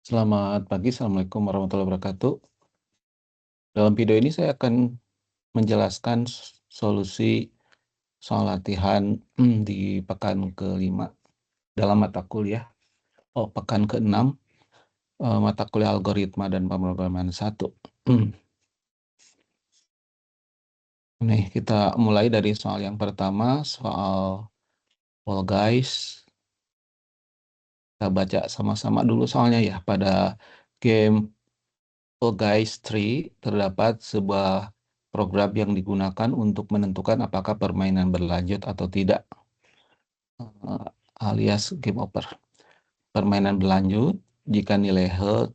Selamat pagi, Assalamualaikum warahmatullahi wabarakatuh. Dalam video ini saya akan menjelaskan solusi soal latihan di pekan kelima dalam mata kuliah, pekan keenam, mata kuliah algoritma dan pemrograman 1. Nih, kita mulai dari soal yang pertama, soal Fall Guys. Kita baca sama-sama dulu soalnya ya. Pada game Fall Guys 3 terdapat sebuah program yang digunakan untuk menentukan apakah permainan berlanjut atau tidak, alias game over. Permainan berlanjut jika nilai health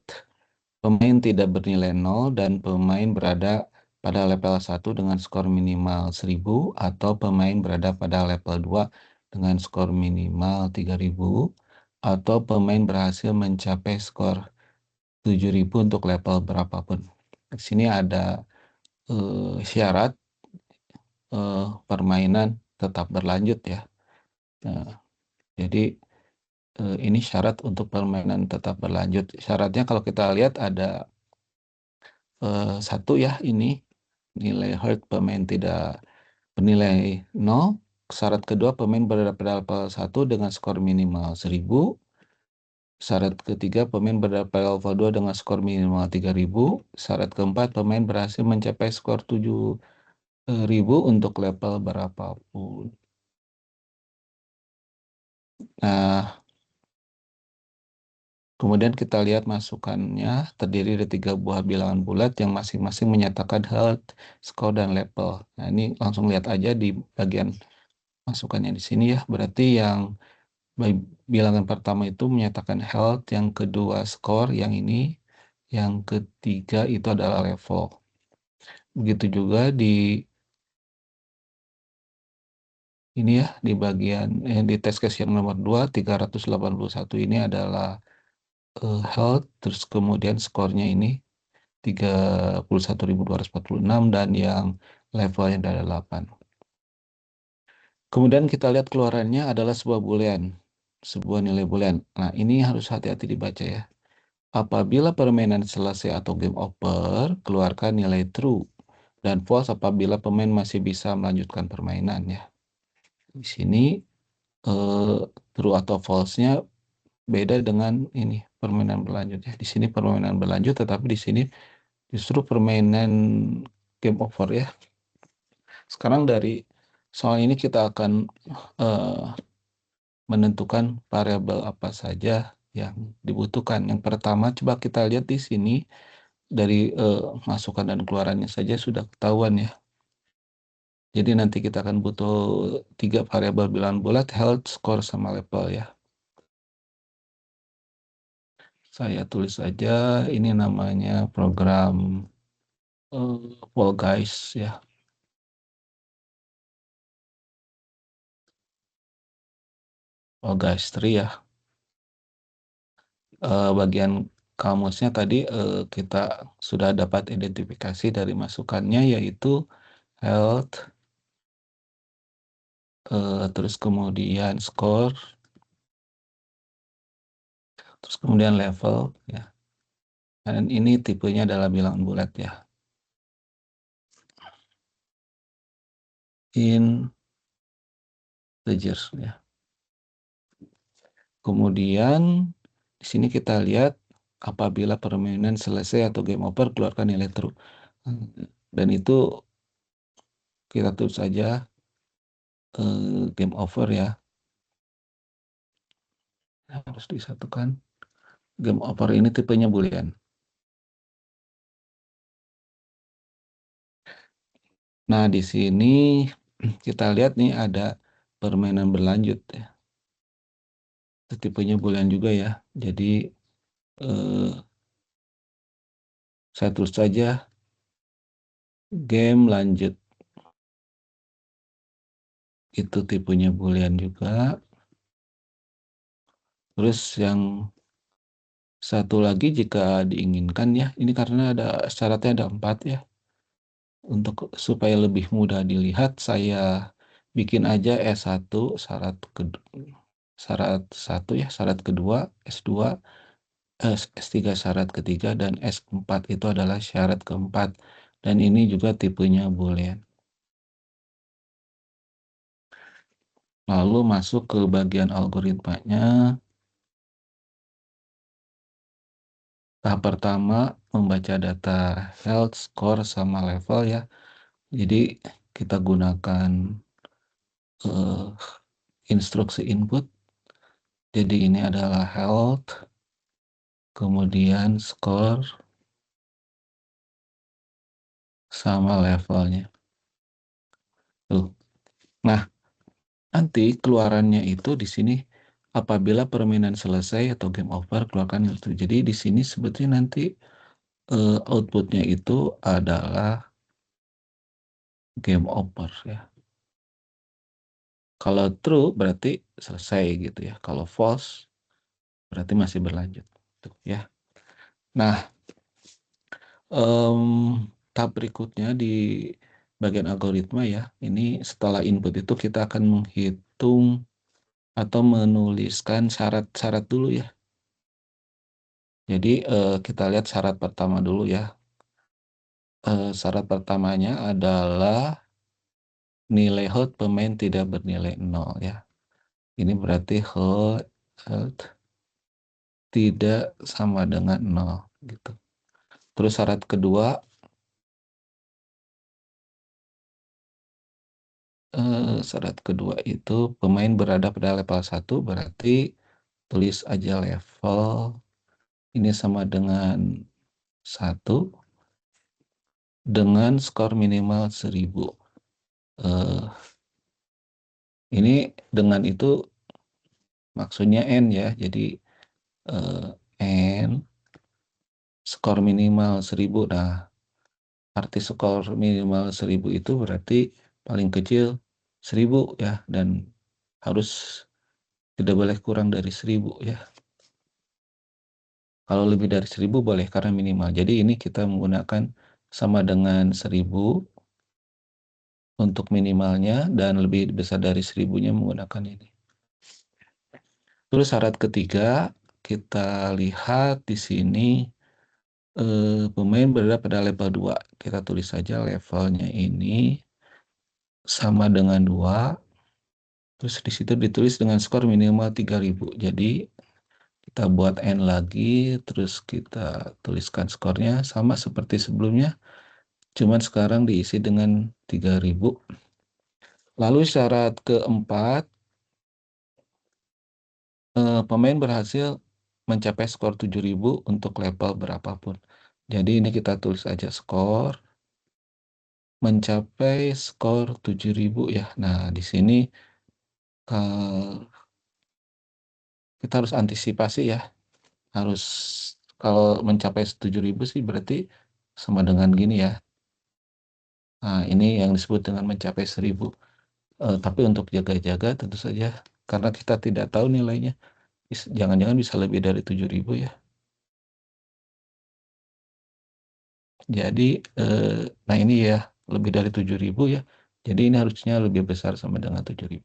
pemain tidak bernilai 0 dan pemain berada pada level 1 dengan skor minimal 1000, atau pemain berada pada level 2 dengan skor minimal 3000, atau pemain berhasil mencapai skor 7000 untuk level berapapun. Di sini ada syarat permainan tetap berlanjut ya. Jadi ini syarat untuk permainan tetap berlanjut. Syaratnya kalau kita lihat ada satu ya, ini nilai heart pemain tidak bernilai 0. Syarat kedua, pemain berada pada level 1 dengan skor minimal 1000. Syarat ketiga, pemain berada pada level 2 dengan skor minimal 3000. Syarat keempat, pemain berhasil mencapai skor 7000 untuk level berapapun. Nah, kemudian kita lihat masukannya terdiri dari 3 buah bilangan bulat yang masing-masing menyatakan health, score, dan level. Nah, ini langsung lihat aja di bagian masukannya di sini ya. Berarti yang bilangan pertama itu menyatakan health, yang kedua score, yang ini, yang ketiga itu adalah level. Begitu juga di ini ya, di bagian di test case yang nomor 2, 381 ini adalah health, terus kemudian skornya ini 31.246 dan yang levelnya adalah 8. Kemudian kita lihat keluarannya adalah sebuah boolean, sebuah nilai boolean. Nah, ini harus hati-hati dibaca ya. Apabila permainan selesai atau game over, keluarkan nilai true, dan false apabila pemain masih bisa melanjutkan permainan ya. Di sini true atau false-nya beda dengan ini permainan berlanjut ya. Di sini permainan berlanjut, tetapi di sini justru permainan game over ya. Sekarang dari soal ini kita akan menentukan variabel apa saja yang dibutuhkan. Yang pertama, coba kita lihat di sini dari masukan dan keluarannya saja sudah ketahuan ya. Jadi nanti kita akan butuh 3 variabel bilangan bulat, health, score, sama level ya. Saya tulis saja, ini namanya program Fall Guys ya. Fall Guys 3 ya. Bagian kamusnya tadi kita sudah dapat identifikasi dari masukannya, yaitu health, terus kemudian score, terus kemudian level ya. Dan ini tipenya adalah bilangan bulat ya. Integer ya. Kemudian di sini kita lihat apabila permainan selesai atau game over, keluarkan nilai true. Dan itu kita tulis saja game over ya. Harus disatukan. Game over ini tipenya boolean. Nah, di sini kita lihat nih ada permainan berlanjut ya. Tipenya boolean juga ya. Jadi saya tulis saja game lanjut. Itu tipenya boolean juga. Terus yang satu lagi jika diinginkan ya. Ini karena ada syaratnya ada 4 ya. Untuk supaya lebih mudah dilihat, saya bikin aja S1 syarat 1 ya, syarat kedua, S2 S3 syarat ketiga dan S4 itu adalah syarat keempat, dan ini juga tipenya boolean. Lalu masuk ke bagian algoritmanya. Tahap pertama, membaca data health, score, sama level ya. Jadi kita gunakan eh, instruksi input. Jadi ini adalah health, kemudian score, sama levelnya. Tuh. Nah, nanti keluarannya itu di sini apabila permainan selesai atau game over, keluarkan itu. Jadi di sini sebetulnya nanti outputnya itu adalah game over ya. Kalau true berarti selesai gitu ya. Kalau false berarti masih berlanjut. Tuh, ya. Nah, tahap berikutnya di bagian algoritma ya. Ini setelah input itu kita akan menghitung atau menuliskan syarat-syarat dulu ya. Jadi kita lihat syarat pertama dulu ya. Syarat pertamanya adalah nilai hold pemain tidak bernilai 0 ya. Ini berarti hold tidak sama dengan 0 gitu. Terus syarat kedua, itu pemain berada pada level 1, berarti tulis aja level ini sama dengan 1 dengan skor minimal 1000. Ini dengan itu maksudnya N ya. Jadi N skor minimal 1000. Nah, arti skor minimal 1000 itu berarti paling kecil 1000 ya, dan harus tidak boleh kurang dari 1000 ya. Kalau lebih dari 1000 boleh karena minimal. Jadi ini kita menggunakan sama dengan 1000 untuk minimalnya, dan lebih besar dari 1000-nya menggunakan ini. Terus syarat ketiga, kita lihat di sini pemain berada pada level 2. Kita tulis saja levelnya ini sama dengan 2. Terus di situ ditulis dengan skor minimal 3000. Jadi kita buat N lagi, terus kita tuliskan skornya sama seperti sebelumnya, cuman sekarang diisi dengan 3000. Lalu syarat keempat, pemain berhasil mencapai skor 7000 untuk level berapapun. Jadi ini kita tulis aja skor mencapai skor 7000 ya. Nah, di sini kita harus antisipasi ya. Harus, kalau mencapai 7000 sih berarti sama dengan gini ya. Nah, ini yang disebut dengan mencapai 1000. Tapi untuk jaga-jaga tentu saja, karena kita tidak tahu nilainya, jangan-jangan bisa lebih dari 7000 ya. Jadi, nah ini ya, lebih dari 7000 ya. Jadi ini harusnya lebih besar sama dengan 7000.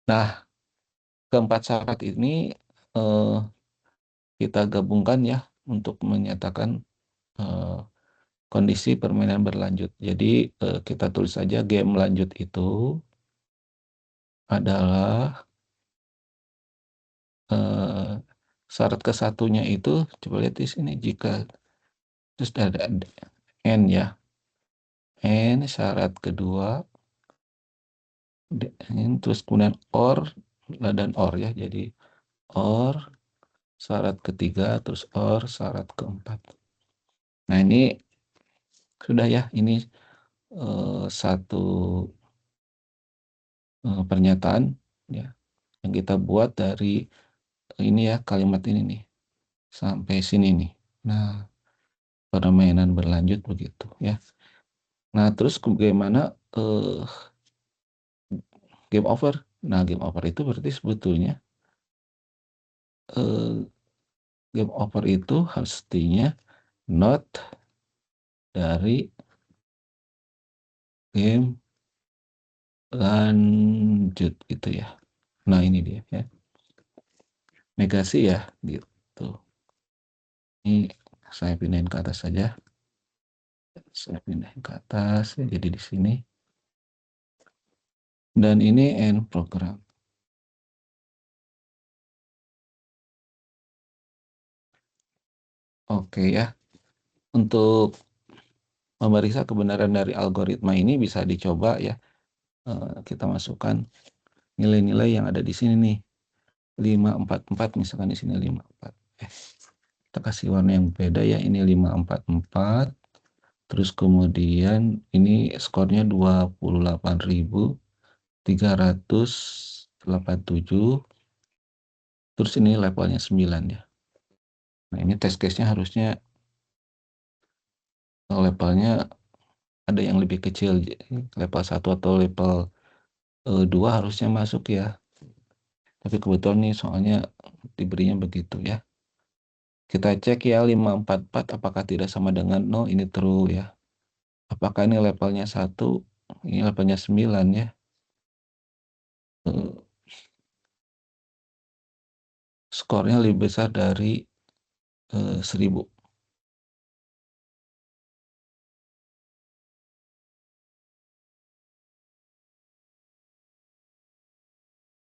Nah, keempat syarat ini kita gabungkan ya untuk menyatakan kondisi permainan berlanjut. Jadi kita tulis saja game lanjut itu adalah syarat kesatunya itu, coba lihat di sini, jika terus ada N ya. N syarat kedua, terus kemudian OR dan OR ya. Jadi OR syarat ketiga, terus OR syarat keempat. Nah, ini sudah ya, ini satu pernyataan ya yang kita buat dari ini ya, kalimat ini nih sampai sini nih. Nah, permainan berlanjut begitu ya. Nah, terus bagaimana game over? Nah, game over itu berarti sebetulnya game over itu pastinya not dari game lanjut itu ya. Nah, ini dia ya. Negasi ya gitu. Ini saya pindahin ke atas saja. Saya pindahin ke atas, ya, jadi di sini. Dan ini end program. Oke ya. Untuk memeriksa kebenaran dari algoritma ini bisa dicoba ya. Kita masukkan nilai-nilai yang ada di sini nih. 544 misalkan di sini 54. Kita kasih warna yang beda ya. Ini 544. Terus kemudian ini skornya 28.387. Terus ini levelnya 9 ya. Nah, ini test case-nya harusnya levelnya ada yang lebih kecil, level 1 atau level 2 harusnya masuk ya. Tapi kebetulan nih soalnya diberinya begitu ya. Kita cek ya 544 apakah tidak sama dengan 0, ini true ya. Apakah ini levelnya 1, ini levelnya 9 ya. Eh, Skornya lebih besar dari 1000.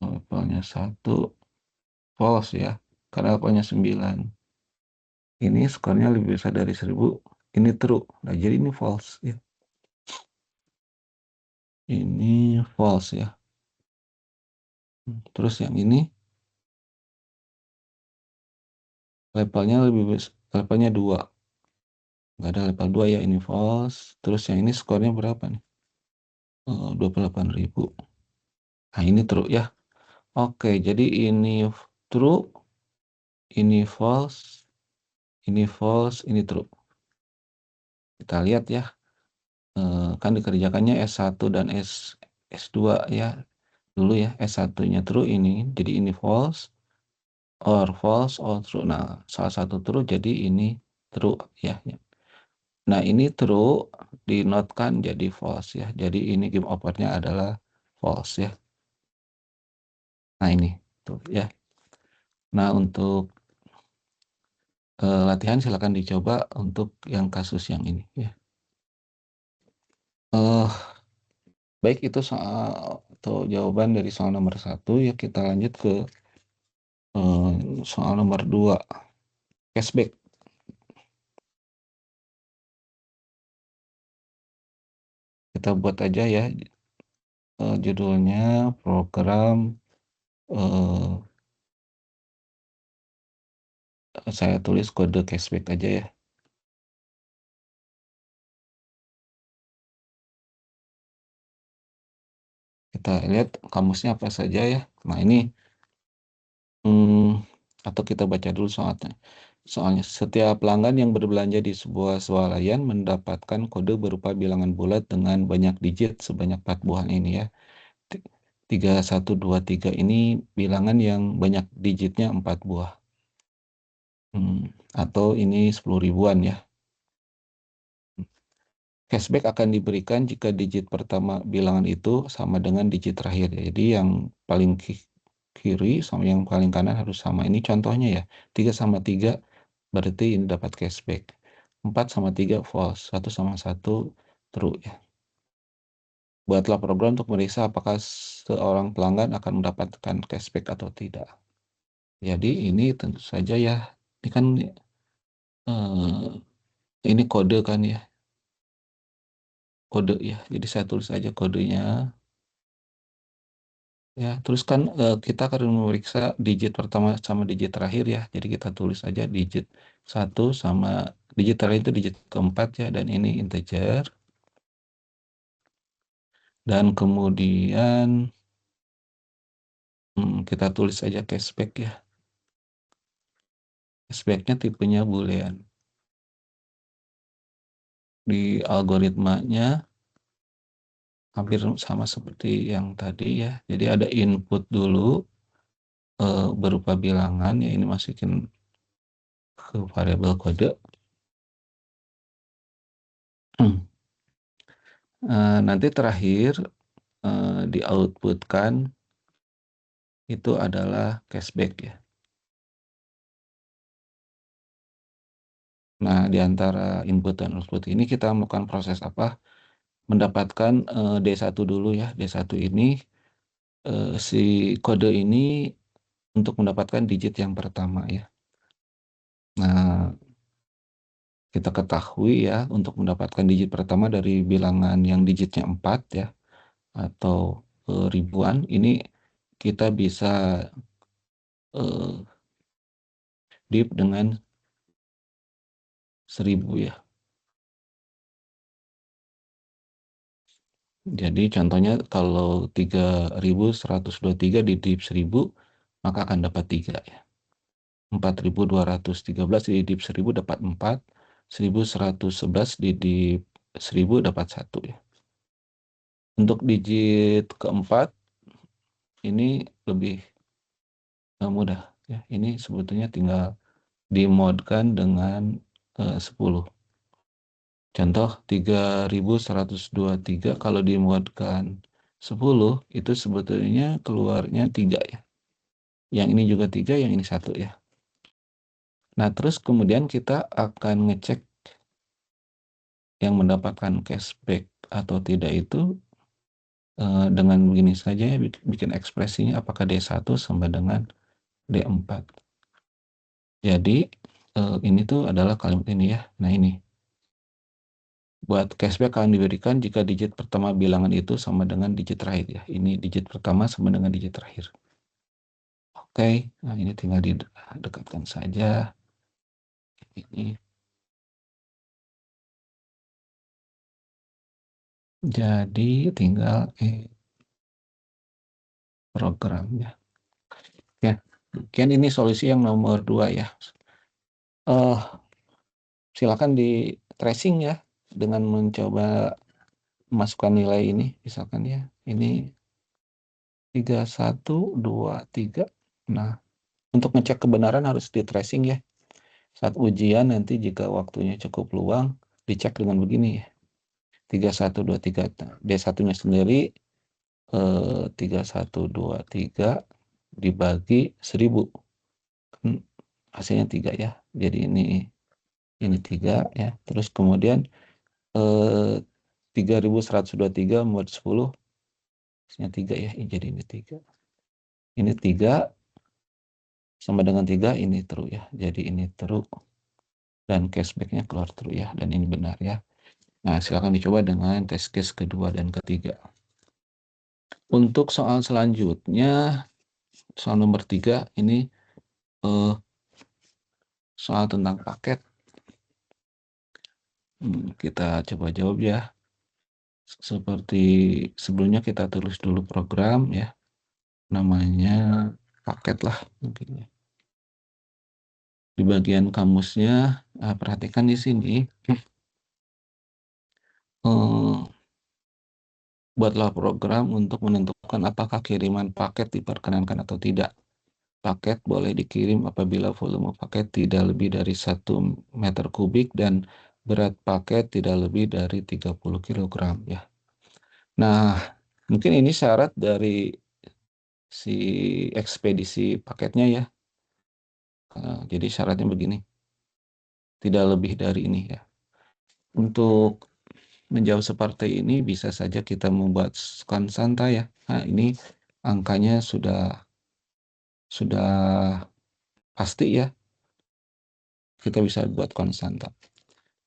Levelnya 1 false ya, karena levelnya 9. Ini skornya lebih besar dari 1000, ini true. Nah, jadi ini false ya. Ini false ya. Terus yang ini levelnya lebih besar, levelnya 2. Nggak ada level 2 ya, ini false. Terus yang ini skornya berapa nih? 28.000. Nah, ini true ya. Oke, jadi ini true, ini false, ini true. Kita lihat ya. Kan dikerjakannya S1 dan S2 ya. Dulu ya, S1-nya true ini, jadi ini false, or true. Nah, salah satu true, jadi ini true ya. Nah, ini true, dinotkan jadi false ya. Jadi ini game over-nya adalah false ya. Nah, ini tuh ya. Nah, untuk latihan silakan dicoba untuk yang kasus yang ini ya. Eh Baik, itu soal atau jawaban dari soal nomor 1 ya. Kita lanjut ke soal nomor 2, cashback. Kita buat aja ya, judulnya program, eh, saya tulis kode cashback aja ya. Kita lihat kamusnya apa saja ya. Nah, ini atau kita baca dulu soalnya. Soalnya setiap pelanggan yang berbelanja di sebuah swalayan mendapatkan kode berupa bilangan bulat dengan banyak digit sebanyak 4 buah ini ya. 3123 ini bilangan yang banyak digitnya 4 buah. Atau ini 10 ribuan ya. Cashback akan diberikan jika digit pertama bilangan itu sama dengan digit terakhir ya. Jadi yang paling kiri sama yang paling kanan harus sama. Ini contohnya ya. 3 sama 3 berarti ini dapat cashback. 4 sama 3 false. 1 sama 1 true ya. Buatlah program untuk meriksa apakah seorang pelanggan akan mendapatkan cashback atau tidak. Jadi ini tentu saja ya. Ini kan ini kode kan ya. Kode ya. Jadi saya tulis aja kodenya. Ya, terus kan kita akan memeriksa digit pertama sama digit terakhir ya. Jadi kita tulis aja digit 1 sama digit terakhir itu digit keempat ya. Dan ini integer. Dan kemudian kita tulis aja cashback ya. Cashbacknya tipenya boolean. Di algoritmanya hampir sama seperti yang tadi ya. Jadi ada input dulu berupa bilangan ya, ini masukin ke variabel kode. Nanti terakhir di-outputkan itu adalah cashback ya. Nah, di antara input dan output ini kita melakukan proses apa? Mendapatkan D1 dulu ya. D1 ini si kode ini untuk mendapatkan digit yang pertama ya. Nah, kita ketahui ya untuk mendapatkan digit pertama dari bilangan yang digitnya 4 ya atau ribuan ini kita bisa div dengan 1000 ya. Jadi contohnya kalau 3123 di div 1000 maka akan dapat 3 ya. 4213 di div 1000 dapat 4, 1111 di div 1000 dapat 1 ya. Untuk digit keempat ini lebih mudah ya. Ini sebetulnya tinggal dimodkan dengan 10. Contoh 3123 kalau dimodkan 10 itu sebetulnya keluarnya 3 ya. Yang ini juga 3, yang ini 1 ya. Nah, terus kemudian kita akan ngecek yang mendapatkan cashback atau tidak itu dengan begini saja ya, bikin ekspresinya apakah D1 sama dengan D4. Jadi ini tuh adalah kalimat ini ya. Nah, ini. Buat cashback akan diberikan jika digit pertama bilangan itu sama dengan digit terakhir ya. Ini digit pertama sama dengan digit terakhir. Oke, nah ini tinggal didekatkan saja. Ini. Jadi tinggal programnya. Ya, mungkin ini solusi yang nomor 2 ya. Silakan di tracing ya dengan mencoba masukkan nilai ini, misalkan ya. Ini 3123. Nah, untuk ngecek kebenaran harus di tracing ya. Saat ujian nanti jika waktunya cukup luang, dicek dengan begini ya. 3123. Nah, D1-nya sendiri 3123 dibagi 1000. Hasilnya 3 ya. Jadi ini 3 ya. Terus kemudian 3123 mod 10 hasilnya 3 ya. Jadi ini 3. Ini 3 sama dengan 3 ini true ya. Jadi ini true dan cashback-nya keluar true ya, dan ini benar ya. Nah, silakan dicoba dengan test case kedua dan ketiga. Untuk soal selanjutnya, soal nomor 3 ini soal tentang paket. Kita coba jawab ya. Seperti sebelumnya kita tulis dulu program ya. Namanya paket lah mungkin ya. Di bagian kamusnya, perhatikan di sini. Buatlah program untuk menentukan apakah kiriman paket diperkenankan atau tidak. Paket boleh dikirim apabila volume paket tidak lebih dari 1 meter kubik dan berat paket tidak lebih dari 30 kg ya. Nah, mungkin ini syarat dari si ekspedisi paketnya ya. Jadi syaratnya begini, tidak lebih dari ini ya. Untuk menjawab seperti ini bisa saja kita membuat konstanta ya. Nah, ini angkanya sudah pasti ya. Kita bisa buat konstanta.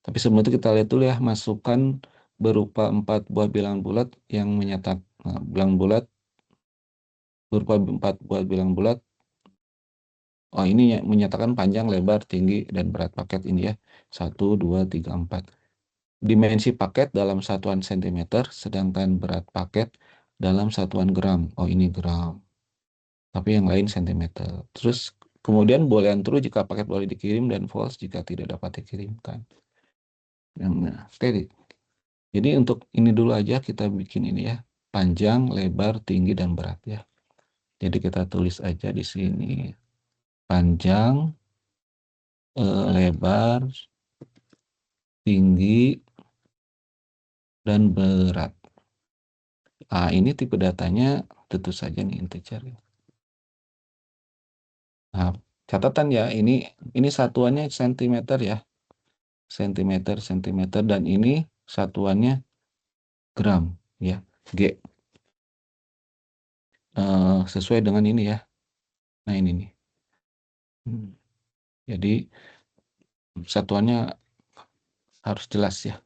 Tapi sebelum itu kita lihat dulu ya, masukan berupa 4 buah bilangan bulat yang menyatakan bilangan bulat berupa 4 buah bilangan bulat. Oh, ini ya, menyatakan panjang, lebar, tinggi, dan berat paket ini ya. 1, 2, 3, 4. Dimensi paket dalam satuan sentimeter, sedangkan berat paket dalam satuan gram. Oh, ini gram. Tapi yang lain sentimeter. Terus kemudian boolean true jika paket boleh dikirim dan false jika tidak dapat dikirimkan. Nah, oke. Jadi untuk ini dulu aja kita bikin ini ya. Panjang, lebar, tinggi, dan berat ya. Jadi kita tulis aja di sini. Panjang, lebar, tinggi, dan berat. Ini tipe datanya tentu saja nih integer. Nah, catatan ya, ini satuannya cm ya. sentimeter, sentimeter, dan ini satuannya gram, ya, G. Sesuai dengan ini ya. Nah, ini nih. Jadi satuannya harus jelas ya.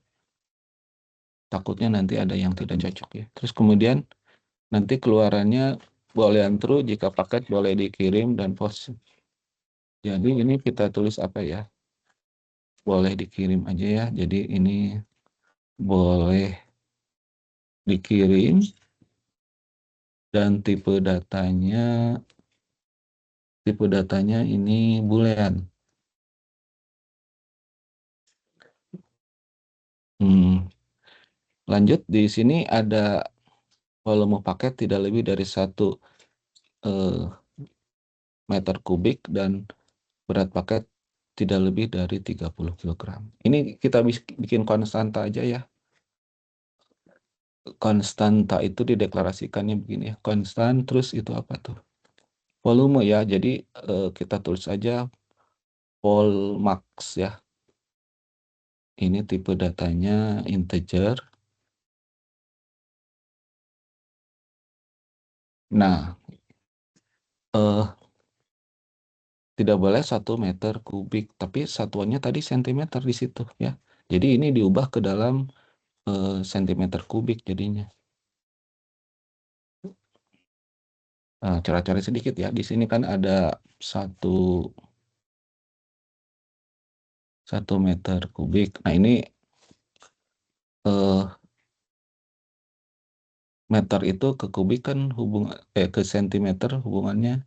Takutnya nanti ada yang tidak cocok ya. Terus kemudian nanti keluarannya boleh antru jika paket boleh dikirim dan pos. Jadi ini kita tulis apa ya? Boleh dikirim aja ya. Jadi ini boleh dikirim dan tipe datanya ini boolean. Lanjut di sini ada volume paket tidak lebih dari 1 meter kubik dan berat paket tidak lebih dari 30 kilogram. Ini kita bikin konstanta aja ya. Konstanta itu dideklarasikannya begini ya. Konstan terus itu apa tuh? Volume ya. Jadi kita tulis aja Volmax ya. Ini tipe datanya integer. Nah, tidak boleh 1 meter kubik, tapi satuannya tadi sentimeter di situ ya. Jadi ini diubah ke dalam sentimeter kubik jadinya. Coret-coret sedikit ya. Di sini kan ada 1 meter kubik. Nah, ini meter itu ke kubik kan ke sentimeter hubungannya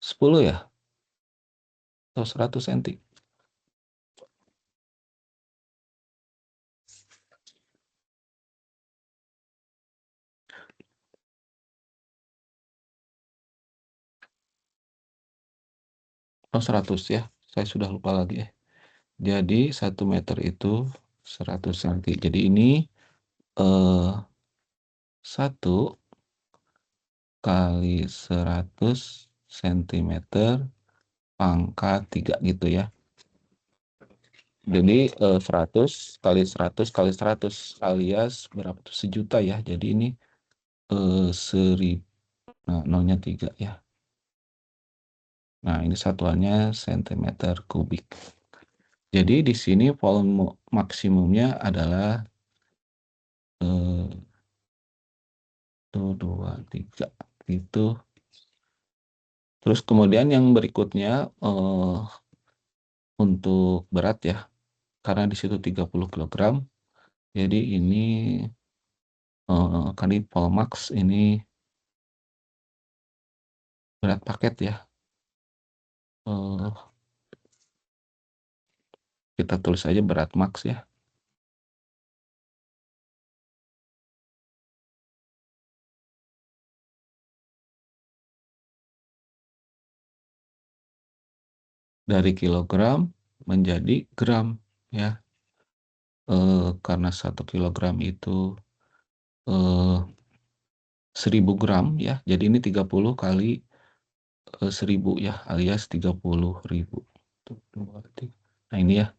10 ya? Atau 100 cm? Oh, 100 ya. Saya sudah lupa lagi ya. Jadi 1 meter itu 100 cm. Jadi ini 1 kali 100 cm pangkat 3 gitu ya. Jadi 100 kali 100 kali 100 alias berapa tuh? 1.000.000 ya. Jadi ini 1.000. Nah, nolnya 3 ya. Nah, ini satuannya sentimeter kubik. Jadi di sini volume maksimumnya adalah 1, 2, 3 gitu. Terus kemudian yang berikutnya untuk berat ya. Karena di situ 30 kilogram. Jadi ini kali Volmax ini berat paket ya. Kita tulis aja berat max ya. Dari kilogram menjadi gram ya. Karena 1 kilogram itu 1.000 gram ya. Jadi ini 30 kali 1.000 ya, alias 30.000. Nah, ini ya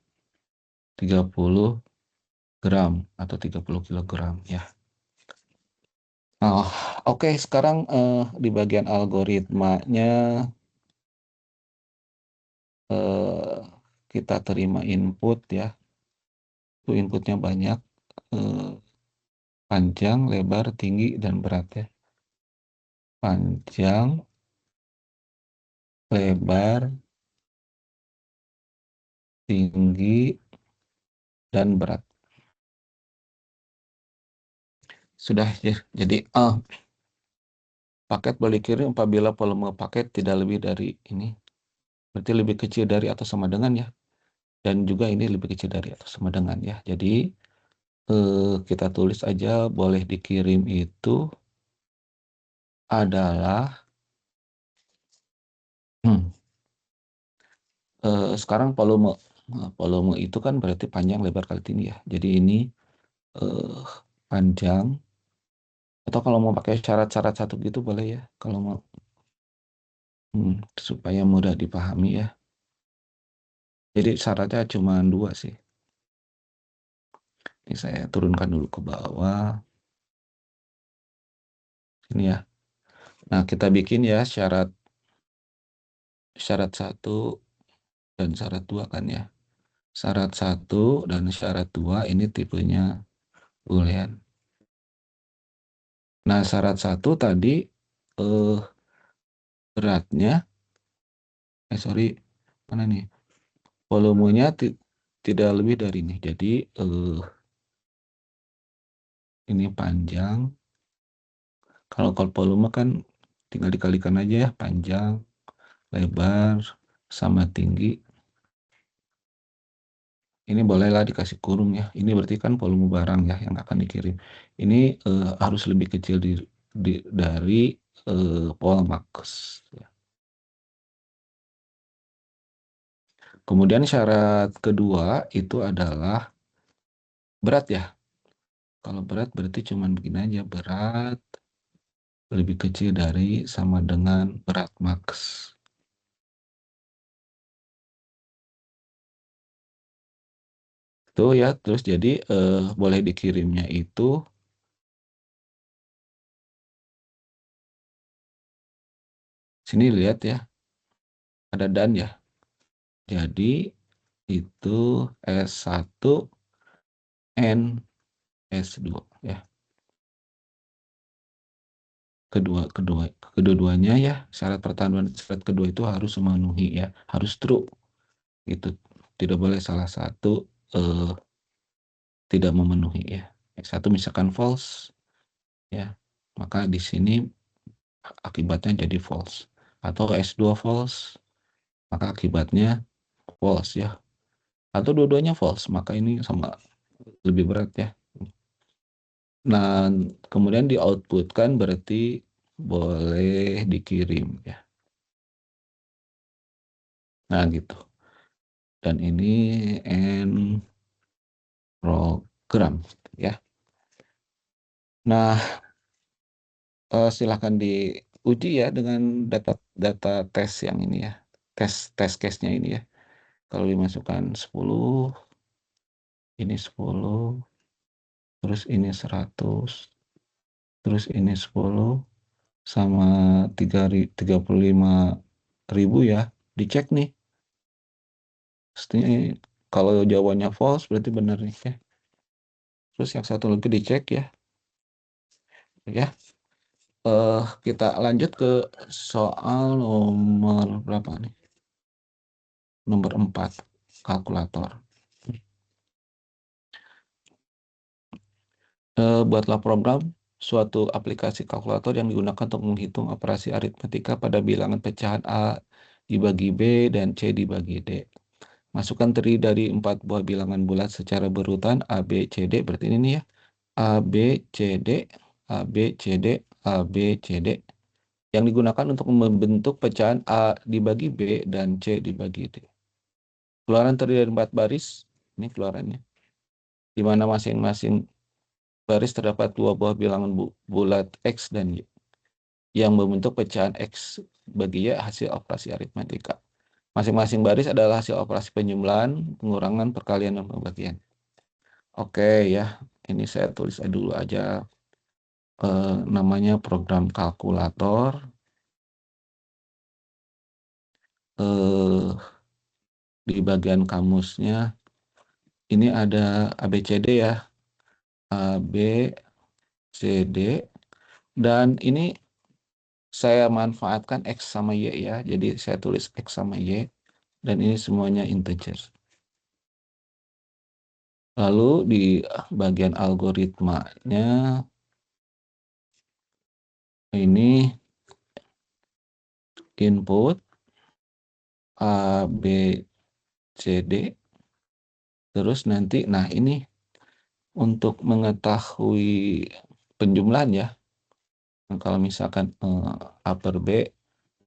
30 gram atau 30 kilogram ya. Nah, oke, sekarang di bagian algoritmanya kita terima input ya. Itu inputnya banyak, panjang, lebar, tinggi, dan berat ya. Panjang, lebar, tinggi, dan berat. Sudah ya. Jadi paket boleh kirim apabila volume paket tidak lebih dari ini. Berarti lebih kecil dari atau sama dengan ya. Dan juga ini lebih kecil dari atau sama dengan ya. Jadi kita tulis aja boleh dikirim itu adalah sekarang volume itu kan berarti panjang, lebar, kali tinggi ya. Jadi ini panjang, atau kalau mau pakai syarat-syarat satu gitu boleh ya kalau mau. Supaya mudah dipahami ya. Jadi syaratnya cuma 2 sih. Ini saya turunkan dulu ke bawah. Ini ya. Nah, kita bikin ya syarat 1 dan syarat 2 kan ya. Syarat 1 dan syarat 2 ini tipenya boolean. Nah, syarat 1 tadi eh beratnya sorry, mana nih? Volumenya tidak lebih dari ini. Jadi ini panjang. Kalau volume kan tinggal dikalikan aja ya, panjang, lebar, sama tinggi. Ini bolehlah dikasih kurung ya. Ini berarti kan volume barang ya yang akan dikirim. Ini harus lebih kecil dari Polmax. Ya. Kemudian syarat kedua itu adalah berat ya. Kalau berat berarti cuman begini aja, berat lebih kecil dari sama dengan berat max. Tuh ya, terus jadi boleh dikirimnya itu sini lihat ya, ada dan ya. Jadi itu S1 N S2 ya. Kedua-duanya ya, syarat pertama dan syarat kedua itu harus memenuhi ya, harus true gitu. Tidak boleh salah satu tidak memenuhi ya. Satu misalkan false ya, maka di sini akibatnya jadi false. Atau S2 false, maka akibatnya false ya. Atau dua-duanya false, maka ini sama lebih berat ya. Nah, kemudian di output kan berarti boleh dikirim ya. Nah, gitu. Dan ini N program ya. Nah, silahkan diuji ya dengan data tes yang ini ya. Tes case-nya ini ya. Kalau dimasukkan 10, ini 10, terus ini 100, terus ini 10, sama 35.000 ya. Dicek nih. Pastinya kalau jawabannya false berarti benar nih ya. Terus yang satu lagi dicek ya. Ya. Kita lanjut ke soal nomor berapa nih? Nomor 4, kalkulator. Buatlah program suatu aplikasi kalkulator yang digunakan untuk menghitung operasi aritmetika pada bilangan pecahan A dibagi B dan C dibagi D. Masukkan terdiri dari 4 buah bilangan bulat secara berurutan A, B, C, D. Berarti ini nih ya. A, B, C, D, A, B, C, D, A, B, C, D. Yang digunakan untuk membentuk pecahan A dibagi B dan C dibagi D. Keluaran terdiri dari 4 baris. Ini keluarannya. Di mana masing-masing baris terdapat 2 buah bilangan bulat X dan Y. Yang membentuk pecahan X bagi Y hasil operasi aritmetika. Masing-masing baris adalah hasil operasi penjumlahan, pengurangan, perkalian, dan pembagian. Oke ya, ini saya tulis dulu aja namanya program kalkulator. Di bagian kamusnya ini ada ABCD ya, A, B, C, D, dan ini saya manfaatkan X sama Y ya, jadi saya tulis X sama Y, dan ini semuanya integer. Lalu di bagian algoritmanya ini input A, B, C, D, terus nanti, nah ini untuk mengetahui penjumlahan ya, nah, kalau misalkan A per B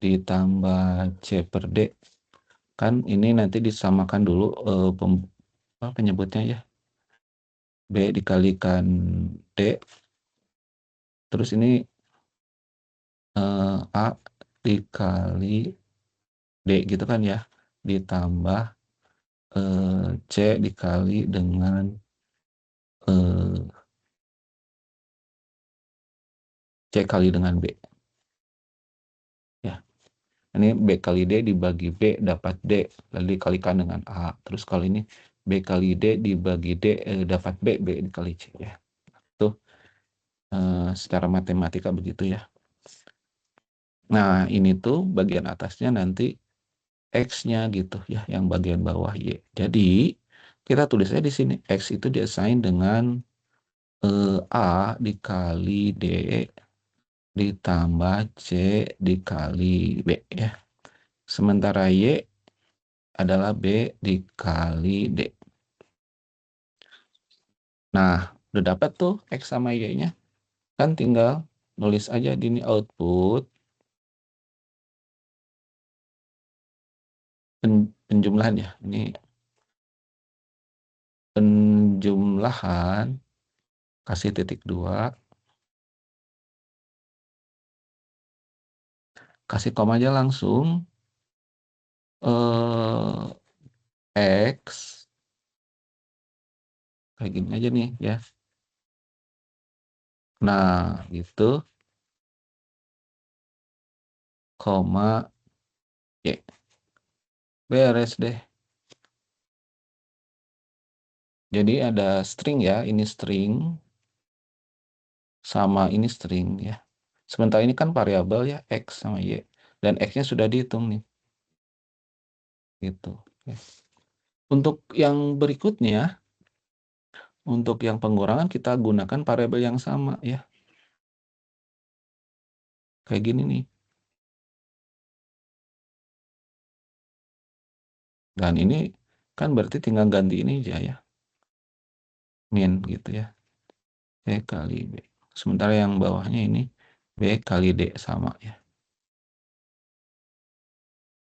ditambah C per D, kan ini nanti disamakan dulu penyebutnya ya, B dikalikan D, terus ini A dikali D gitu kan ya, ditambah C dikali dengan C kali dengan B. Ya, ini B kali D dibagi B dapat D, lalu dikalikan dengan A. Terus kalau ini B kali D dibagi D dapat B, B dikali C ya. Tuh secara matematika begitu ya. Nah, ini tuh bagian atasnya nanti X-nya gitu ya, yang bagian bawah Y. Jadi, kita tulisnya di sini X itu diassign dengan A dikali D ditambah C dikali B ya. Sementara Y adalah B dikali D. Nah, udah dapat tuh X sama Y-nya. Kan tinggal nulis aja di ini output penjumlahan ya. Ini penjumlahan kasih titik 2, kasih koma aja langsung X kayak gini aja nih ya. Nah, gitu, koma Y. Beres deh. Jadi ada string ya, ini string sama ini string ya. Sementara ini kan variabel ya, X sama Y. Dan X-nya sudah dihitung nih. Gitu. Ya. Untuk yang berikutnya, untuk yang pengurangan kita gunakan variabel yang sama ya. Kayak gini nih. Dan ini kan berarti tinggal ganti ini aja ya. Min gitu ya. B kali B. Sementara yang bawahnya ini B kali D sama ya.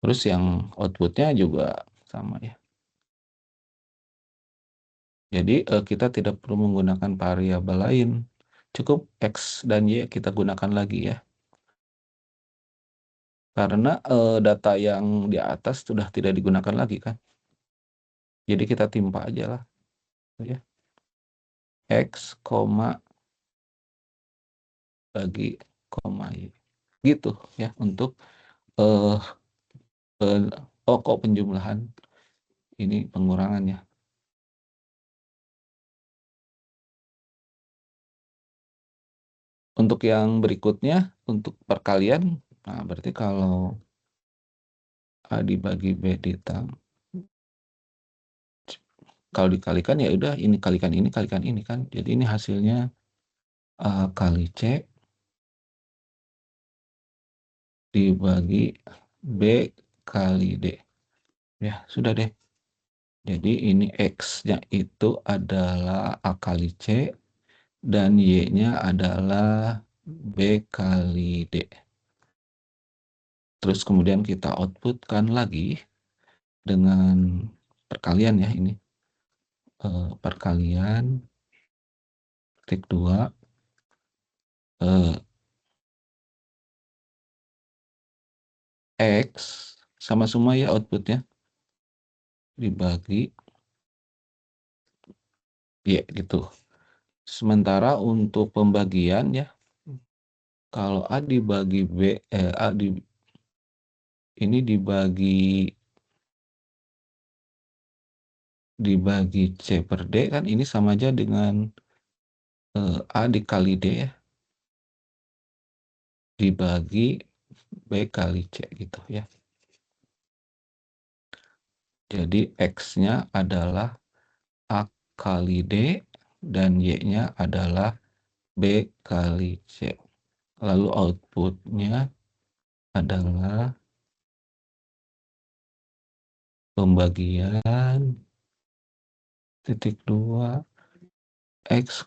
Terus yang outputnya juga sama ya. Jadi kita tidak perlu menggunakan variabel lain. Cukup X dan Y kita gunakan lagi ya. Karena data yang di atas sudah tidak digunakan lagi kan. Jadi kita timpa aja lah. Ya. X, bagi, Y. Gitu ya untuk pokok penjumlahan ini pengurangannya. Untuk yang berikutnya, untuk perkalian, nah berarti kalau A dibagi B kalau dikalikan ya udah ini kalikan ini kan. Jadi ini hasilnya A kali C dibagi B kali D. Ya, sudah deh. Jadi ini X-nya itu adalah A kali C dan Y-nya adalah B kali D. Terus kemudian kita outputkan lagi dengan perkalian ya ini. Perkalian titik 2 X sama semua ya outputnya dibagi Y gitu. Sementara untuk pembagian ya, kalau A dibagi B, ini dibagi C per D kan ini sama aja dengan A dikali D ya, dibagi B kali C gitu ya. Jadi X-nya adalah A kali D dan Y-nya adalah B kali C. Lalu outputnya adalah pembagian titik 2 X,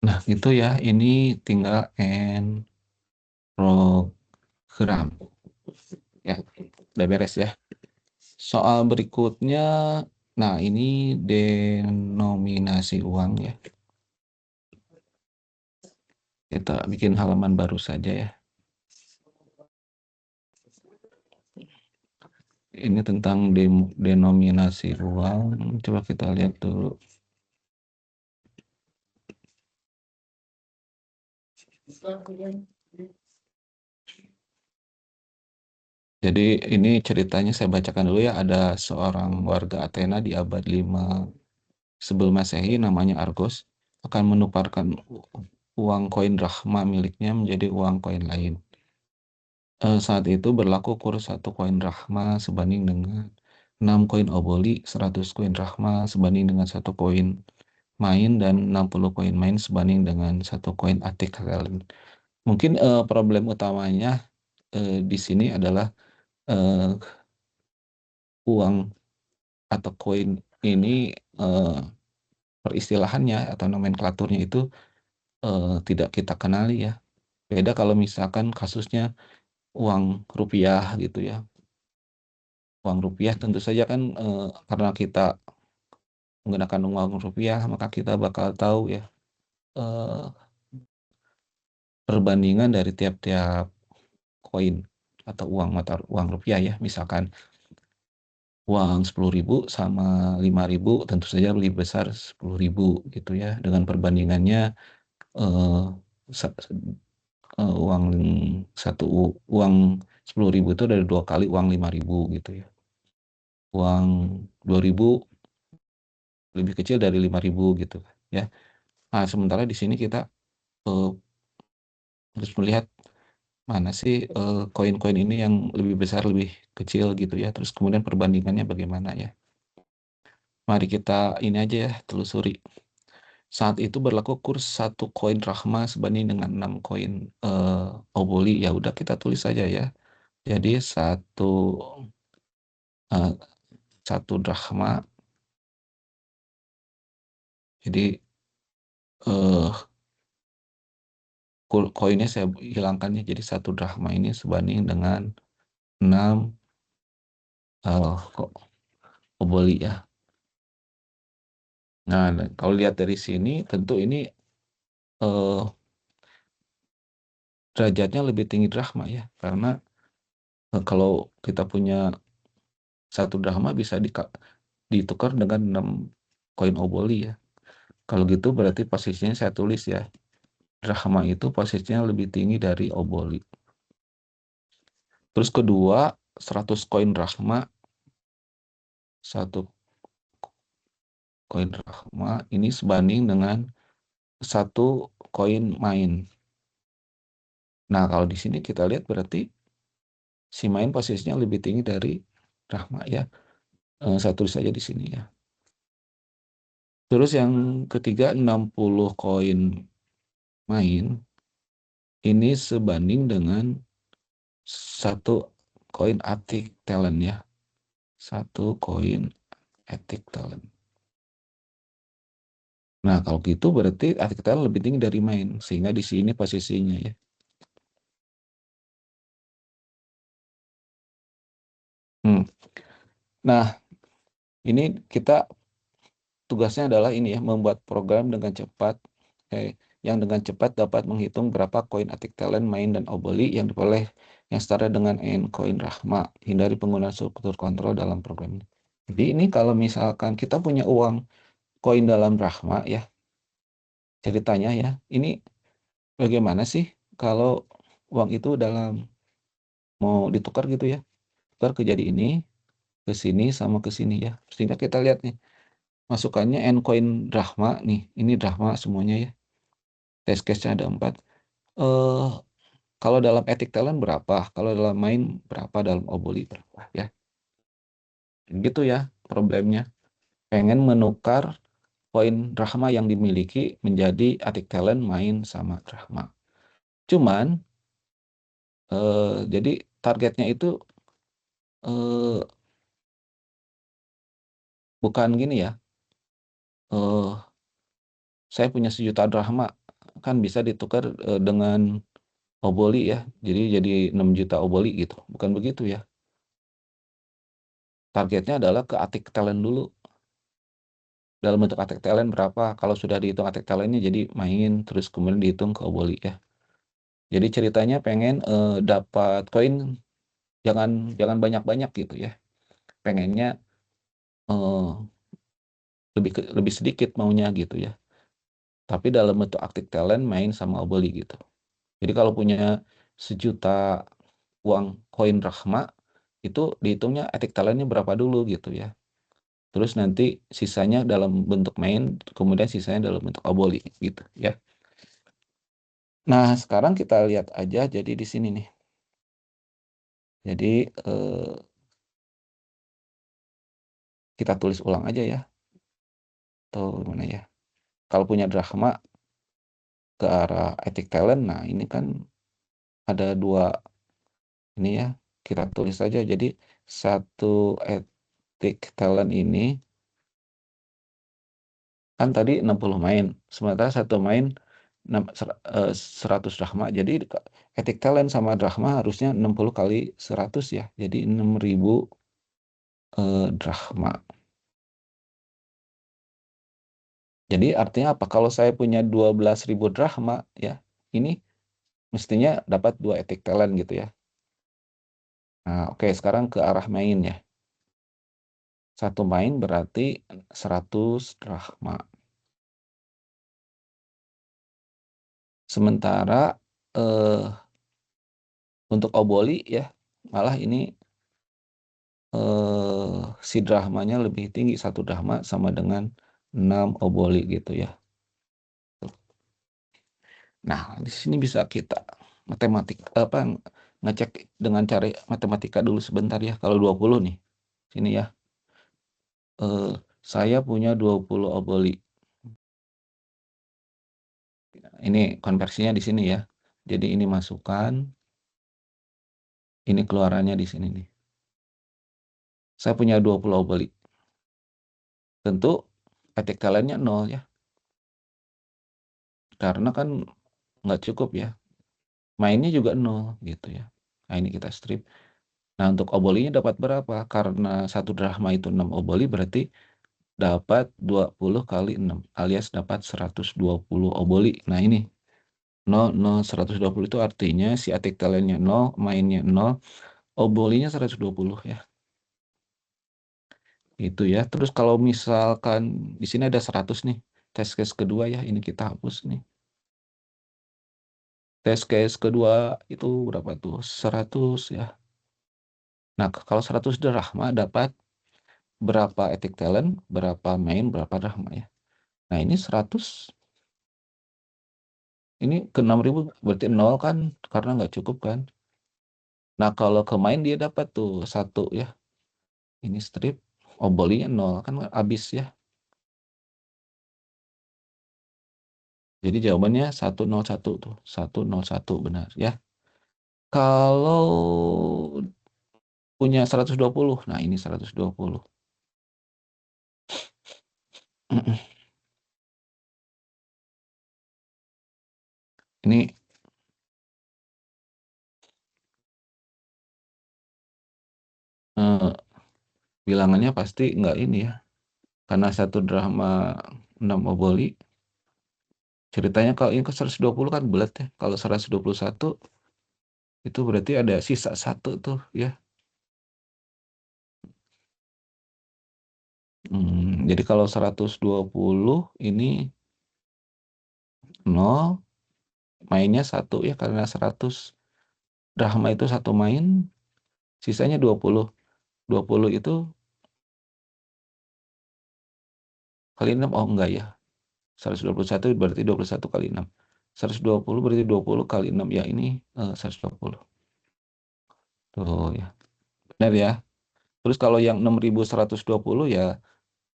nah gitu ya, ini tinggal N program ya, udah beres ya. Soal berikutnya, nah ini denominasi uang ya, kita bikin halaman baru saja ya. ini tentang denominasi uang. Coba kita lihat dulu. Jadi ini ceritanya saya bacakan dulu ya. Ada seorang warga Athena di abad 5 sebelum Masehi namanya Argos akan menukarkan uang koin drachma miliknya menjadi uang koin lain. Saat itu berlaku kurs satu koin drachma sebanding dengan 6 koin oboli, 100 koin drachma sebanding dengan satu koin main, dan 60 koin main sebanding dengan satu koin atik. Mungkin problem utamanya di sini adalah uang atau koin ini peristilahannya atau nomenklaturnya itu tidak kita kenali ya. Beda kalau misalkan kasusnya uang rupiah gitu ya. Uang rupiah tentu saja kan karena kita menggunakan uang rupiah maka kita bakal tahu ya eh, perbandingan dari tiap-tiap koin atau uang mata uang rupiah ya. Misalkan uang 10.000 sama 5.000 tentu saja lebih besar 10.000 gitu ya. Dengan perbandingannya eh, uang uang 10.000 itu dari 2 kali uang 5.000 gitu ya. Uang 2.000 lebih kecil dari 5.000 gitu ya. Nah, sementara di sini kita eh, harus melihat mana sih koin-koin ini yang lebih besar, lebih kecil gitu ya. Terus kemudian perbandingannya bagaimana ya. Mari kita ini aja ya, telusuri. Saat itu berlaku kurs satu koin drachma sebanding dengan 6 koin oboli. Ya udah kita tulis saja ya. Jadi eh, satu drachma. Jadi koinnya saya hilangkannya jadi satu drachma ini sebanding dengan 6 oboli ya. Nah, kalau lihat dari sini tentu ini eh, derajatnya lebih tinggi drachma ya, karena kalau kita punya satu drachma bisa ditukar dengan 6 koin oboli ya. Kalau gitu berarti posisinya saya tulis ya, drachma itu posisinya lebih tinggi dari oboli. Terus kedua, 100 koin drachma, satu koin drachma ini sebanding dengan satu koin main. Nah, kalau di sini kita lihat berarti si main posisinya lebih tinggi dari drachma ya. Saya tulis saja di sini ya. Terus yang ketiga, 60 koin main ini sebanding dengan satu koin atik talent ya. Satu koin atik talent. Nah, kalau gitu berarti atik talent lebih tinggi dari main. Sehingga di sini posisinya ya. Hmm. Nah, ini kita tugasnya adalah ini ya, membuat program dengan cepat. Yang dengan cepat dapat menghitung berapa koin atik talent, main, dan oboli yang diperoleh yang setara dengan n koin rahma. Hindari penggunaan struktur kontrol dalam program ini. Jadi ini kalau misalkan kita punya uang koin dalam rahma ya, ceritanya ya, ini bagaimana sih kalau uang itu dalam mau ditukar gitu ya, tukar ke jadi ini, ke sini, sama ke sini ya. Sehingga kita lihat nih, masukannya n koin drachma nih, ini drachma semuanya ya. Test case-nya ada 4. Eh, kalau dalam etik talent berapa, kalau dalam main berapa, dalam oboli berapa ya. Gitu ya problemnya. Pengen menukar koin drachma yang dimiliki menjadi etik talent, main, sama drachma. Cuman jadi targetnya itu eh, bukan gini ya. Saya punya 1 juta drachma kan bisa ditukar dengan oboli ya. Jadi 6 juta oboli gitu. Bukan begitu ya. Targetnya adalah ke atik talent dulu. Dalam bentuk atik talent berapa? Kalau sudah dihitung atik talentnya jadi main, terus kemudian dihitung ke oboli ya. Jadi ceritanya pengen dapat koin jangan jangan banyak-banyak gitu ya. pengennya, eee, lebih sedikit maunya gitu ya, tapi dalam bentuk aktif talent main sama oboli gitu. Jadi kalau punya 1.000.000 uang koin Rahma, itu dihitungnya etik talentnya berapa dulu gitu ya. Terus nanti sisanya dalam bentuk main, kemudian sisanya dalam bentuk oboli gitu ya. Nah, sekarang kita lihat aja jadi di sini nih. Jadi, kita tulis ulang aja ya, atau gimana ya. Kalau punya drachma ke arah etik talent, nah ini kan ada 2 ini ya, kita tulis saja. Jadi 1 etik talent ini kan tadi 60 main, sementara 1 main 100 drachma. Jadi etik talent sama drachma harusnya 60 kali 100 ya, jadi 6.000 drachma. Jadi artinya apa? Kalau saya punya 12.000 drachma ya, ini mestinya dapat 2 etik talent gitu ya. Nah, oke, sekarang ke arah main ya. 1 main berarti 100 drachma. Sementara, eh, untuk oboli ya, malah ini si drachmanya lebih tinggi, 1 drachma sama dengan 6 oboli gitu ya. Nah, di sini bisa kita ngecek dengan cara matematika dulu sebentar ya. Kalau 20 nih, sini ya. Saya punya 20 oboli. Ini konversinya di sini ya. Jadi ini masukkan, ini keluarannya di sini nih. Saya punya 20 oboli. Tentu etik talentnya 0 ya. Karena kan nggak cukup ya. Mainnya juga 0 gitu ya. Nah, ini kita strip. Nah, untuk obolinya dapat berapa? Karena 1 drachma itu 6 oboli, berarti dapat 20 kali 6 alias dapat 120 oboli. Nah, ini 0, 0, 120 itu artinya si etik talentnya 0, mainnya 0, obolinya 120 ya. Itu ya. Terus kalau misalkan di sini ada 100 nih. Test case kedua ya, ini kita hapus nih. Test case kedua itu berapa tuh? 100 ya. Nah, kalau 100 drachma dapat berapa etik talent, berapa main, berapa drachma ya. Nah, ini 100, ini ke 6.000 berarti 0 kan, karena nggak cukup kan. Nah, kalau ke main dia dapat tuh 1 ya. Ini strip, obolinya 0 kan habis ya. Jadi jawabannya 101 tuh, 101 benar ya. Kalau punya 120, nah ini 120. Ini bilangannya pasti nggak ini ya, karena 1 drachma 6 oboli. Ceritanya kalau ini ke 120 kan bulat ya, kalau 121 itu berarti ada sisa 1 tuh ya. Jadi kalau 120 ini 0, mainnya 1 ya, karena 100 drachma itu 1 main, sisanya 20. 20 itu kali 6, oh enggak ya. 121 berarti 21 kali 6. 120 berarti 20 kali 6 ya, ini 120. Tuh ya. Benar ya. Terus kalau yang 6.120 ya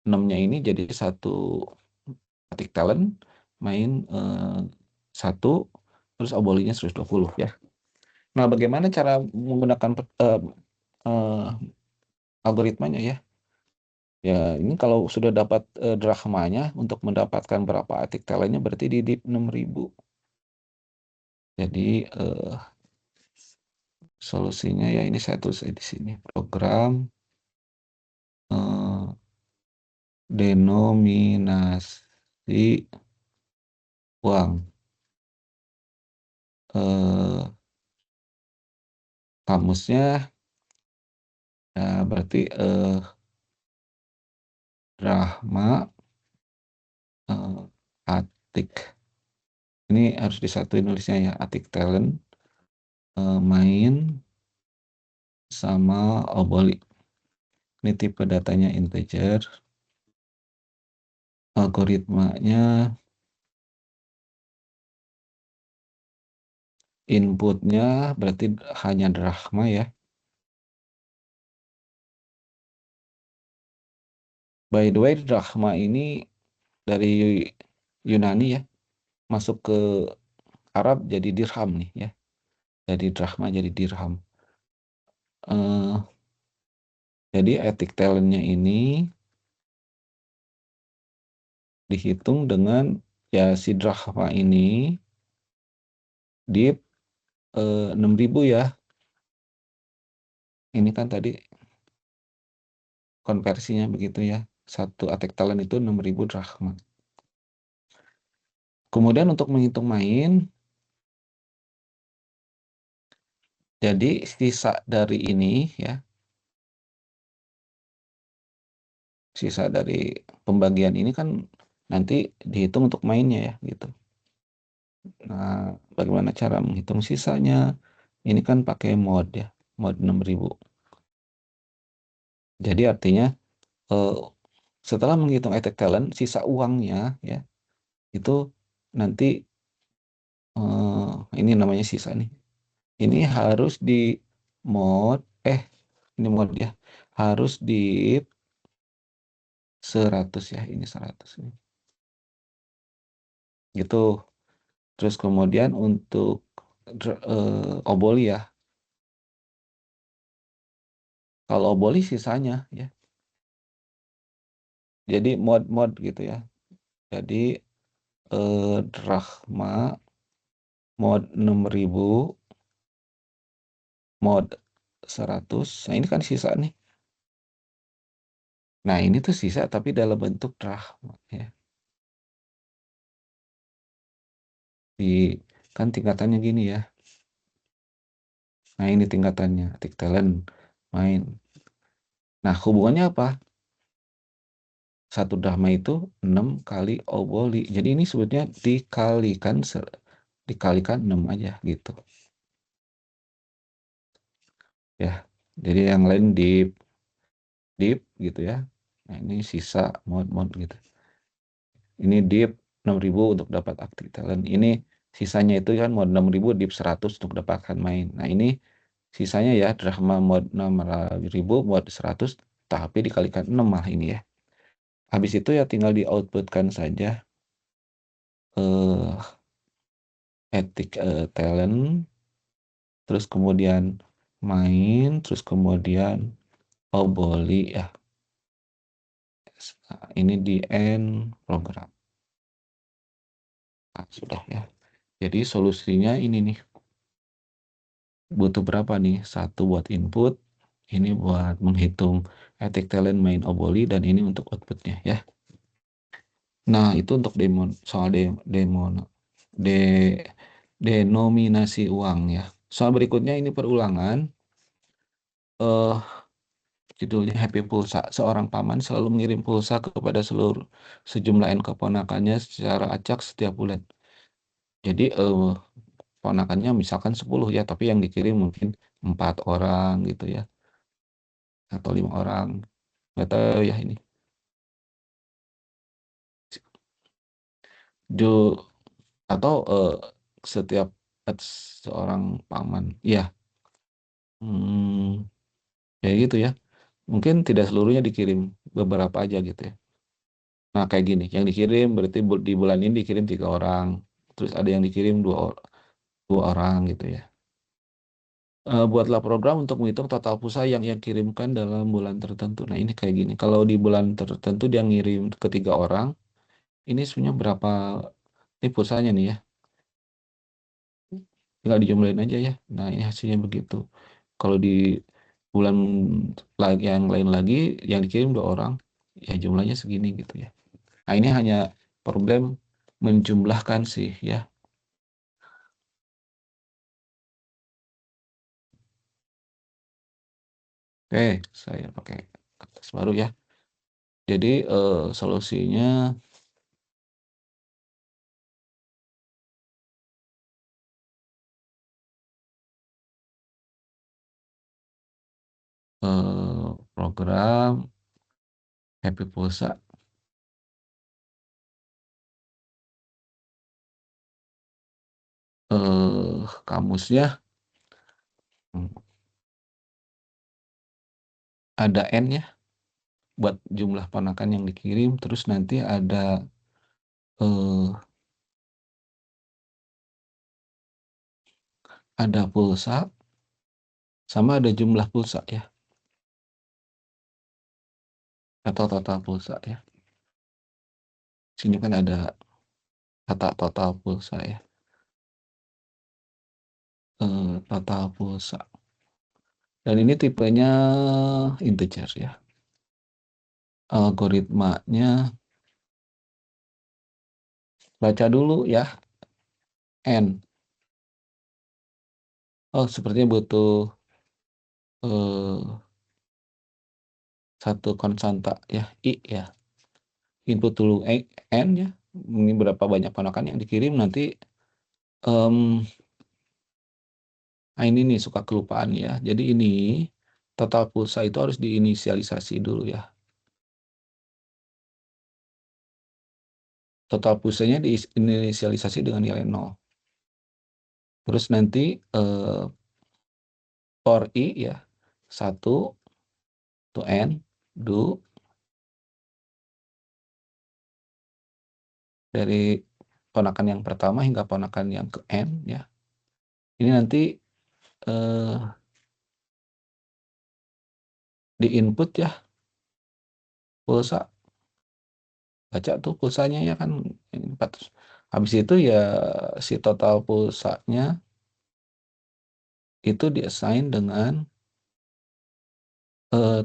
6-nya ini jadi 1 etik talent, main 1, terus obolinya 120 ya. Nah, bagaimana cara menggunakan eh, algoritmanya ya? Ya, ini kalau sudah dapat drachmanya, untuk mendapatkan berapa etik talentnya berarti di div 6.000. Jadi solusinya ya ini saya tulis di sini. Program denominasi uang. Kamusnya Nah, berarti Rahma Atik. Ini harus disatuin nulisnya ya. Atik talent main sama Oboli. Ini tipe datanya integer. Algoritmanya inputnya berarti hanya drachma ya. By the way, drachma ini dari Yunani ya, masuk ke Arab jadi dirham nih ya. Jadi drachma jadi dirham. Eh, jadi ethic talentnya ini dihitung dengan ya si drachma ini di 6.000 ya. Ini kan tadi konversinya begitu ya. Satu ethic talent itu 6.000 drachma. Kemudian untuk menghitung main, jadi sisa dari ini ya, sisa dari pembagian ini kan nanti dihitung untuk mainnya ya gitu. Nah, bagaimana cara menghitung sisanya? Ini kan pakai mod ya, mod 6.000. Jadi artinya eh, setelah menghitung ethic talent, sisa uangnya ya itu nanti ini namanya sisa nih. Ini harus di mod ini mod ya. Harus di 100 ya, ini 100 ini. Gitu. Terus kemudian untuk oboli ya. Kalau oboli sisanya ya. Jadi mod-mod gitu ya. Jadi drachma mod 6.000 mod 100. Nah, ini kan sisa nih. Nah, ini tuh sisa tapi dalam bentuk drachma ya. Di kan tingkatannya gini ya. Nah, ini tingkatannya, tick talent main. Nah, hubungannya apa? Satu drachma itu 6 kali oboli. Jadi ini sebetulnya dikalikan 6 aja gitu. Ya. Jadi yang lain deep gitu ya. Nah, ini sisa mod gitu. Ini deep 6.000 untuk dapat active talent. Ini sisanya itu kan mod 6.000 deep 100 untuk dapatkan main. Nah, ini sisanya ya drachma mod 6.000 mod 100 tapi dikalikan 6 malah ini ya. Habis itu ya tinggal di outputkan saja eh ethic talent, terus kemudian main, terus kemudian oboli ya. Nah, ini di end program. Nah, sudah ya. Jadi solusinya ini nih. Butuh berapa nih? Satu buat input, ini buat menghitung ethic talent main oboli, dan ini untuk outputnya ya. Nah, itu untuk soal de, denominasi uang ya. Soal berikutnya ini perulangan. eh Judulnya Happy Pulsa. Seorang paman selalu mengirim pulsa kepada sejumlah N keponakannya secara acak setiap bulan. Jadi ponakannya misalkan 10 ya, tapi yang dikirim mungkin 4 orang gitu ya, atau 5 orang. Nggak tahu ya ini. Jo atau setiap seorang paman. Ya, hmm, ya gitu ya. Mungkin tidak seluruhnya dikirim, beberapa aja gitu ya. Nah, kayak gini, yang dikirim berarti di bulan ini dikirim 3 orang, terus ada yang dikirim dua orang gitu ya. Buatlah program untuk menghitung total pulsa yang kirimkan dalam bulan tertentu. Nah, ini kayak gini. Kalau di bulan tertentu dia ngirim ke 3 orang, ini sebenarnya berapa ini pulsanya nih ya. Tinggal dijumlahin aja ya. Nah, ini hasilnya begitu. Kalau di bulan yang lain lagi yang dikirim 2 orang, ya jumlahnya segini gitu ya. Nah, ini hanya problem menjumlahkan sih ya. Oke, saya pakai kertas baru ya. Jadi, solusinya, program Happy Pulsa, kamusnya, mmm, ada N-nya buat jumlah ponakan yang dikirim, terus nanti eee, ada pulsa, sama ada jumlah pulsa ya, atau total pulsa ya. Sini kan ada kata total pulsa ya, total pulsa, dan ini tipenya integer ya. Algoritmanya, baca dulu ya, N. Oh, sepertinya butuh, eee, 1 konstanta ya, I ya. Input dulu N ya, ini berapa banyak ponakan yang dikirim nanti, mmm, ini nih suka kelupaan ya. Jadi ini, total pulsa itu harus diinisialisasi dulu ya. Total pulsanya diinisialisasi dengan nilai 0. Terus nanti, for I ya, 1 to N, do dari ponakan yang pertama hingga ponakan yang ke N ya. Ini nanti, eee, di-input ya, pulsa, baca tuh pulsanya ya kan, ini 400. Habis itu ya si total pulsanya itu di-assign dengan,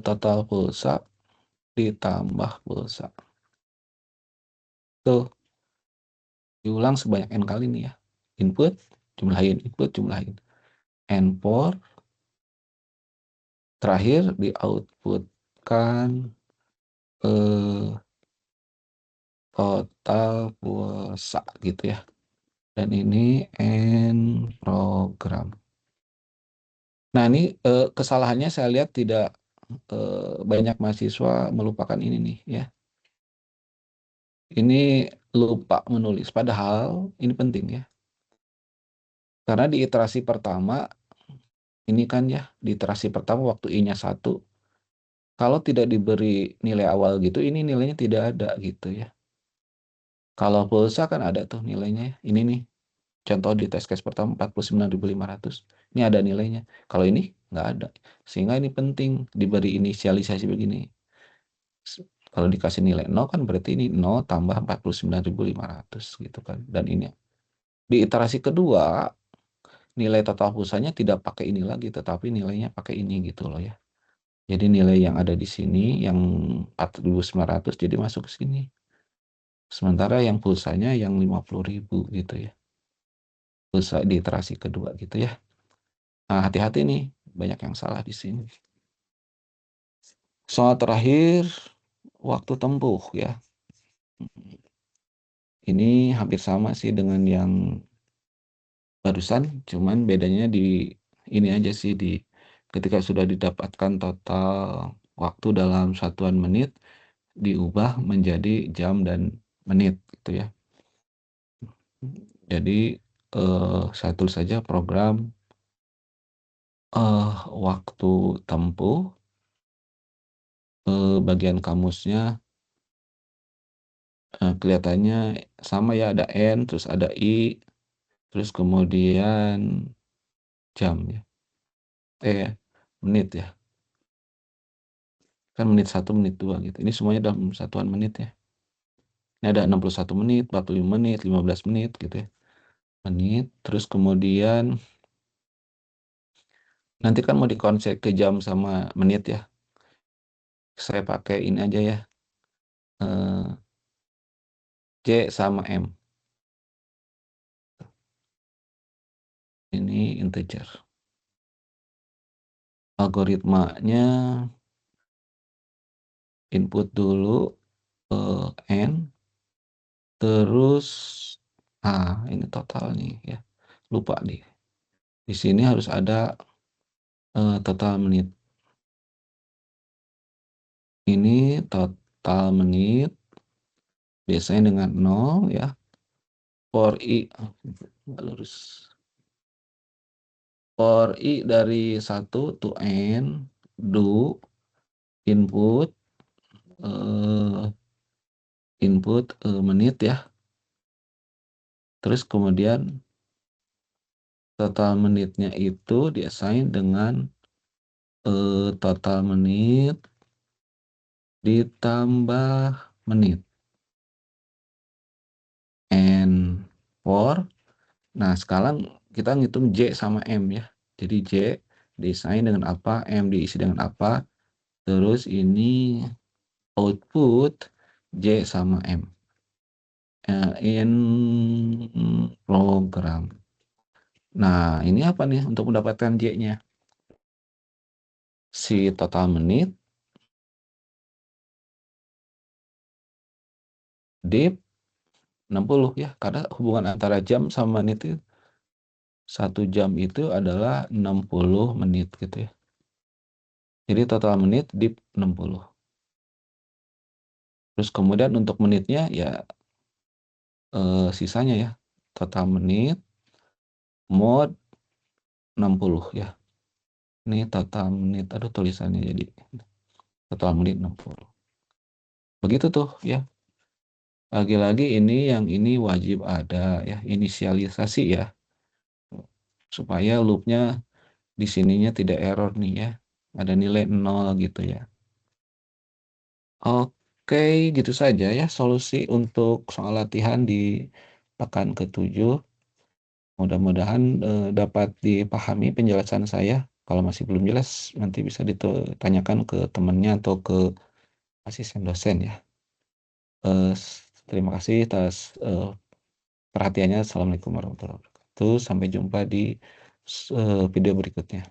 total pulsa ditambah pulsa. Tuh, diulang sebanyak N kali nih ya. Input, jumlahin, input, jumlahin. N4, terakhir di-output-kan, eee, total pulsa gitu ya. Dan ini N program. Nah ini, kesalahannya saya lihat tidak, banyak mahasiswa melupakan ini nih ya. Ini lupa menulis, padahal ini penting ya. Karena di iterasi pertama, ini kan ya, di iterasi pertama waktu I-nya 1, kalau tidak diberi nilai awal gitu, ini nilainya tidak ada gitu ya. Kalau pulsa kan ada tuh nilainya ya, ini nih, contoh di test case pertama 49.500, ini ada nilainya. Kalau ini nggak ada, sehingga ini penting diberi inisialisasi begini. Kalau dikasih nilai 0 kan berarti ini 0 tambah 49.500 gitu kan, dan ini di iterasi kedua, nilai total pulsanya tidak pakai ini lagi, tetapi nilainya pakai ini gitu loh ya. Jadi nilai yang ada di sini yang 4.900 jadi masuk ke sini. Sementara yang pulsanya yang 50.000 gitu ya. Pulsa di iterasi kedua gitu ya. Nah, hati-hati nih, banyak yang salah di sini. Soal terakhir, waktu tempuh ya. Ini hampir sama sih dengan yang barusan, cuman bedanya di ini aja sih, di ketika sudah didapatkan total waktu dalam satuan menit, diubah menjadi jam dan menit gitu ya. Jadi, saya tulis saja program, waktu tempuh, bagian kamusnya, kelihatannya sama ya, ada N, terus ada I, terus kemudian jam ya, menit ya, kan menit 1, menit 2 gitu. Ini semuanya dalam satuan menit ya. Ini ada 61 menit, 45 menit, 15 menit gitu ya, menit, terus kemudian nanti kan mau dikonvert ke jam sama menit ya. Saya pakai ini aja ya, eee, C sama M, ini integer. Algoritmanya input dulu, N, terus ini total nih ya, lupa nih. Di sini harus ada, total menit. Ini total menit, biasanya dengan 0 ya, for i nggak lurus. For i dari 1 to n, do input, eee, menit ya, terus kemudian total menitnya itu di-assign dengan, total menit ditambah menit, and for. Nah, sekarang kita ngitung J sama M ya. Jadi J di-assign dengan apa, M diisi dengan apa, terus ini output J sama M, in program. Nah, ini apa nih untuk mendapatkan J-nya? Si total menit div 60 ya, karena hubungan antara jam sama menit itu 1 jam itu adalah 60 menit gitu ya. Jadi total menit div 60. Terus kemudian untuk menitnya ya, sisanya ya, total menit mod 60 ya. Ini total menit, aduh tulisannya jadi total menit 60. Begitu tuh ya. Lagi-lagi ini wajib ada ya, inisialisasi ya, supaya loopnya di sininya tidak error nih ya, ada nilai 0 gitu ya. Oke, gitu saja ya solusi untuk soal latihan di pekan ke-7. Mudah-mudahan, dapat dipahami penjelasan saya. Kalau masih belum jelas nanti bisa ditanyakan ke temannya atau ke asisten dosen ya. Terima kasih atas, perhatiannya. Assalamualaikum warahmatullahi wabarakatuh. Sampai jumpa di video berikutnya.